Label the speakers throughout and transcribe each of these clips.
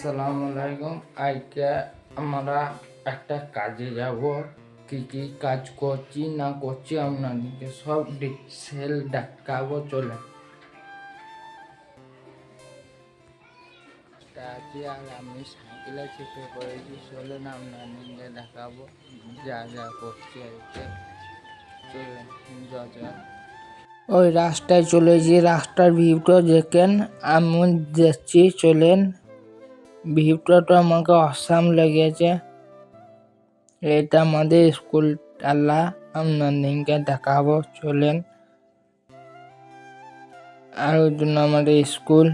Speaker 1: আসসালামু আলাইকুম। আজকে আমরা একটা কাজে যাব। কি কি কাজ করছি না করছি আপনাদেরকে সব ডিটেল দেখাবো। চলে আছি আর আমি সাইকেলে চেপে পড়েছি। চলে না আপনাদেরকে দেখাবো যা যা করছি আজকে। চলে যা ওই রাস্তায় চলেছি, রাস্তার ভিউটা দেখেন। আমি যাচ্ছি, চলেন। ভিউটা তো আমাকে অসাম লেগেছে। এটা আমাদের স্কুল টালা, আপনাদেরকে দেখাবো। চলেন। আর ওই জন্য আমাদের স্কুল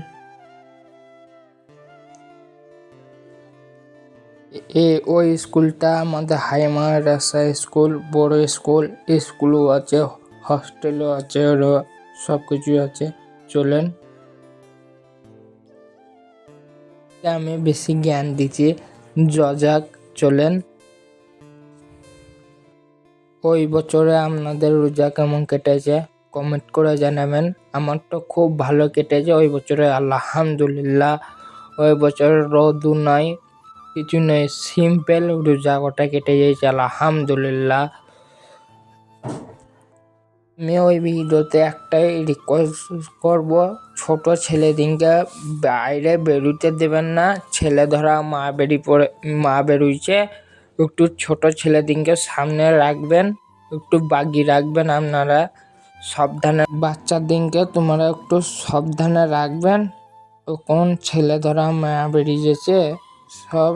Speaker 1: ওই স্কুলটা আমাদের হাই মাদ্রাসা স্কুল, বড় স্কুল। স্কুলও আছে, হস্টেলও আছে, সব কিছু আছে। চলেন। আমি বেশি জ্ঞান দিচ্ছি, যাক। চলেন। ওই বছরে আপনাদের রোজা কেমন কেটেছে কমেন্ট করে জানাবেন। আমার তো খুব ভালো কেটেছে ওই বছরে, আলহামদুলিল্লাহ। ওই বছর রোদও নাই, কিছু নেই, সিম্পল রোজা গোটা কেটে যাইছে, আলহামদুলিল্লাহ। আমি ওই ভিডিওতে একটাই রিকোয়েস্ট করব, ছোট ছেলেদিনকে বাইরে বেরোতে দেবেন না। ছেলে ধরা মা বেরোইছে, একটু ছোট ছেলেদিনকে সামনে রাখবেন, একটু বাগি রাখবেন। আপনারা সাবধানে, বাচ্চার দিনকে তোমরা একটু সাবধানে রাখবেন। কোন ছেলে ধরা মা বেরিয়েছে সব।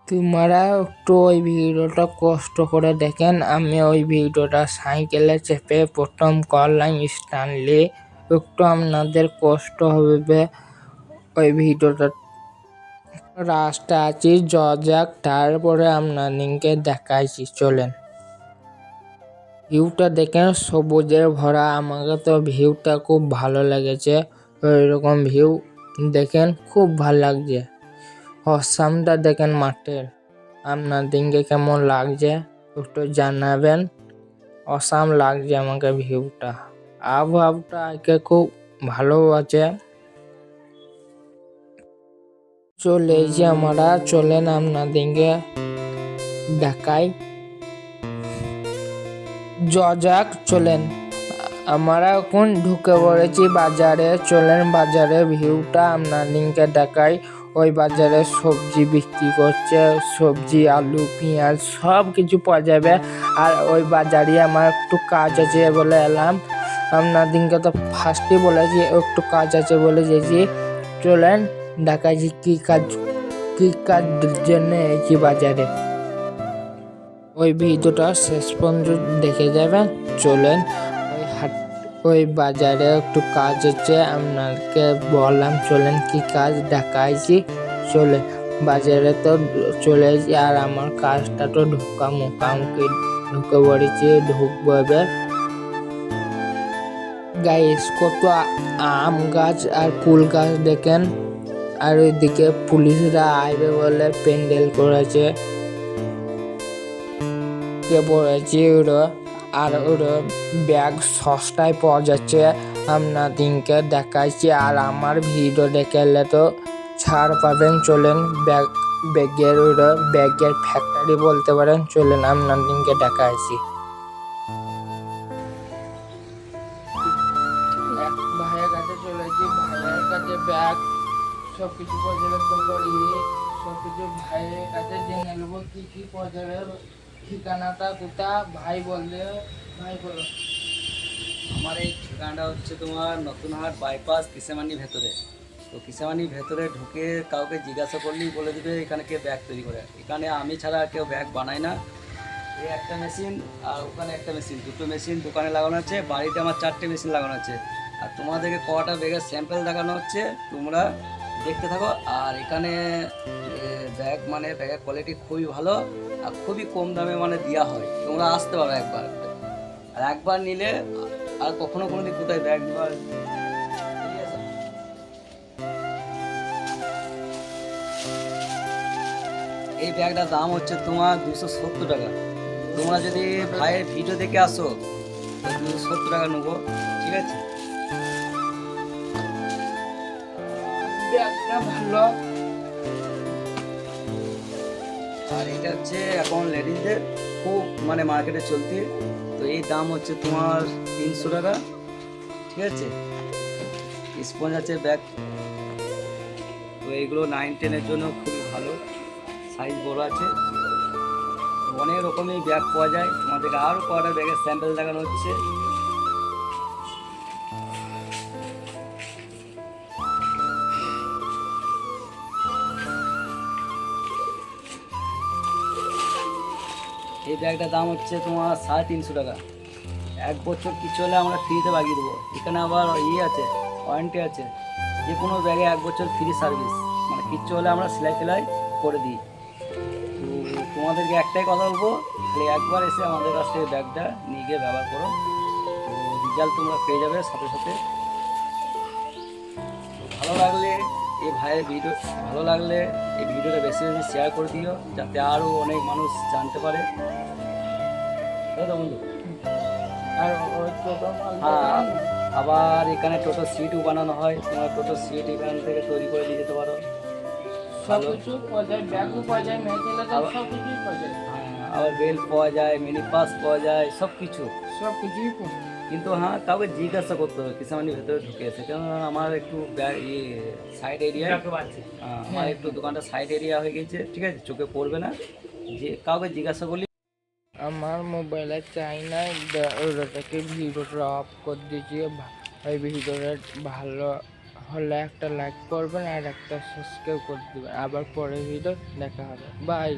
Speaker 1: তোমরা একটু ওই ভিডিওটা কষ্ট করে দেখেন। আমি ওই ভিডিওটা সাইকেলে চেপে প্রথম করলাম স্টানলি। একটু আপনাদের কষ্ট হবে ওই ভিডিওটা। রাস্তা আছি যাক, তারপরে আপনাদেরকে দেখাইছি। চলেন। ভিউটা দেখেন, সবুজের ভরা। আমাকে তো ভিউটা খুব ভালো লেগেছে। ওইরকম ভিউ দেখেন, খুব ভালো লাগছে। অসামটা দেখেন মাঠের। আপনাদেরকে কেমন লাগছে একটু জানাবেন। অসাম লাগছে আমাকে ভিউটা। আবহাওয়াটা আজকে খুব ভালো আছে। চলে এসে আমরা, চলেন আপনাদেরকে দেখাই। যাক, চলেন। আমরা এখন ঢুকে পড়েছি বাজারে। চলেন বাজারে ভিউটা আপনাদেরকে দেখাই। ওই বাজারে সবজি বিক্রি করছে, সবজি, আলু, পেঁয়াজ সব কিছু পাওয়া যাবে। আর ওই বাজারে আমার একটু কাজ আছে বলে এলাম। আপনাদেরকে তো ফার্স্টে বলেছি একটু কাজ আছে বলে যেছি। চলেন দেখাচ্ছি কি কাজ জন্য এসেছি বাজারে। ওই ভিডিওটা শেষ পর্যন্ত দেখে যাবেন। চলেন। ওই বাজারে একটু কাজ হচ্ছে, আপনাকে বললাম। চলেন কি কাজ দেখাইছি। চলে বাজারে তো চলে এসেছি, আর আমার কাজটা তো মোটামুটি ঢুকে পড়েছি, ঢুকবো এবার। গাইস, কত আম গাছ আর কুল গাছ দেখেন। আর ওইদিকে পুলিশরা আইবে বলে প্যান্ডেল করেছে। পড়েছি ওরা, আর ওরা ব্যাগ সস্তায় পাওয়া যাচ্ছে, আপনাদেরকে দেখাইছি। আর আমার ভিডিও দেখলে তো ছাড় পাবেন। চলেন ব্যাগের ফ্যাক্টরি বলতে পারেন। চলেন আপনাদেরকে দেখাইছি। ভাইয়ের কাছে চলেছি, ভাইয়ের কাছে ব্যাগ সবকিছু পর্যবেক্ষণ করি। সবকিছু ভাইয়ের কাছে জেনে নেবো কি কি পাওয়া যাবে। ঠিকানাটা কোথা ভাই বললে, ভাই বলো।
Speaker 2: আমার এই ঠিকানাটা হচ্ছে তোমার নতুনহাট বাইপাস, কিসেমানির ভেতরে। তো কিসেমানির ভেতরে ঢুকে কাউকে জিজ্ঞাসা করলেই বলে দেবে এখানে কে ব্যাগ তৈরি করে। এখানে আমি ছাড়া কেউ ব্যাগ বানায় না। এই একটা মেশিন আর ওখানে একটা মেশিন, দুটো মেশিন দোকানে লাগানো আছে। বাড়িতে আমার 4টে মেশিন লাগানো আছে। আর তোমাদেরকে কটা ব্যাগের স্যাম্পেল দেখানো হচ্ছে, তোমরা দেখতে থাকো। আর এখানে ব্যাগের কোয়ালিটি খুবই ভালো আর খুবই কম দামে দেওয়া হয়। তোমরা আসতে পারো একবার, আর একবার নিলে আর কখনো কোনোদিন কোথায় ব্যাগ নেবার। এই ব্যাগটার দাম হচ্ছে তোমার 270 টাকা। তোমরা যদি ভাইয়ের ভিডিও দেখে আসো 270 টাকা নেবো, ঠিক আছে?
Speaker 1: ব্যাগটা ভালো,
Speaker 2: আর এটা হচ্ছে এখন লেডিসদের খুব মানে মার্কেটে চলতি, তো এই দাম হচ্ছে তোমার 300 টাকা, ঠিক আছে। স্পঞ্জ আছে ব্যাগ, তো এইগুলো 9-10-এর জন্য খুবই ভালো, সাইজ বড় আছে। তো অনেক রকমের ব্যাগ পাওয়া যায়, তোমাদেরকে আরও কটা ব্যাগের স্যাম্পল দেখানো হচ্ছে। এই ব্যাগটার দাম হচ্ছে তোমার 350 টাকা। 1 বছর কিছু হলে আমরা ফ্রিতে বাগিয়ে দেবো। এখানে আবার আছে, ওয়ারেন্টি আছে, যে কোনো ব্যাগে 1 বছর ফ্রি সার্ভিস, মানে কিচ্ছু হলে আমরা সেলাই টেলাই করে দিই। তো তোমাদেরকে একটাই কথা বলবো, খালি একবার এসে আমাদের কাছ থেকে ব্যাগটা নিয়ে গিয়ে ব্যবহার করো, তো রেজাল্ট তোমরা পেয়ে যাবে সাথে সাথে। ভালো লাগলে ভালো লাগলে এই ভিডিওটা বেশি বেশি শেয়ার করে দিও, যাতে আরও অনেক মানুষ জানতে পারে, তাই তো বন্ধু?
Speaker 1: আর ওই টোটো
Speaker 2: হ্যাঁ, আবার এখানে টোটো সিটও বানানো হয়, তোমার টোটো সিট এখান থেকে তৈরি করে দিয়ে যেতে পারো।
Speaker 1: সব কিছু পাওয়া যায়, ব্যাগও পাওয়া যায়, মেয়েছেলেদের সব কিছুই পাওয়া যায়,
Speaker 2: হ্যাঁ, আবার বেল্ট পাওয়া যায়, মিনি পাস পাওয়া যায়, সব কিছু।
Speaker 1: সব কিছুই পাওয়া যায়।
Speaker 2: কিন্তু হ্যাঁ, কাউকে জিজ্ঞাসা করতে হবে কিষামানির ভেতরে ঢুকে এসে, কেন আমার একটু সাইড এরিয়া, আমার একটু দোকানটা সাইড এরিয়া হয়ে গেছে, ঠিক আছে, চোখে পড়বে না, যে কাউকে জিজ্ঞাসা করলে।
Speaker 1: আমার মোবাইলে চাই না, ওটাকে ভিডিওটা অফ করে দিয়েছি। ওই ভিডিওটা ভালো হলে একটা লাইক করবেন আর একটা সাবস্ক্রাইব করে দেবেন। আবার পরের ভিডিও দেখা হবে, বাই।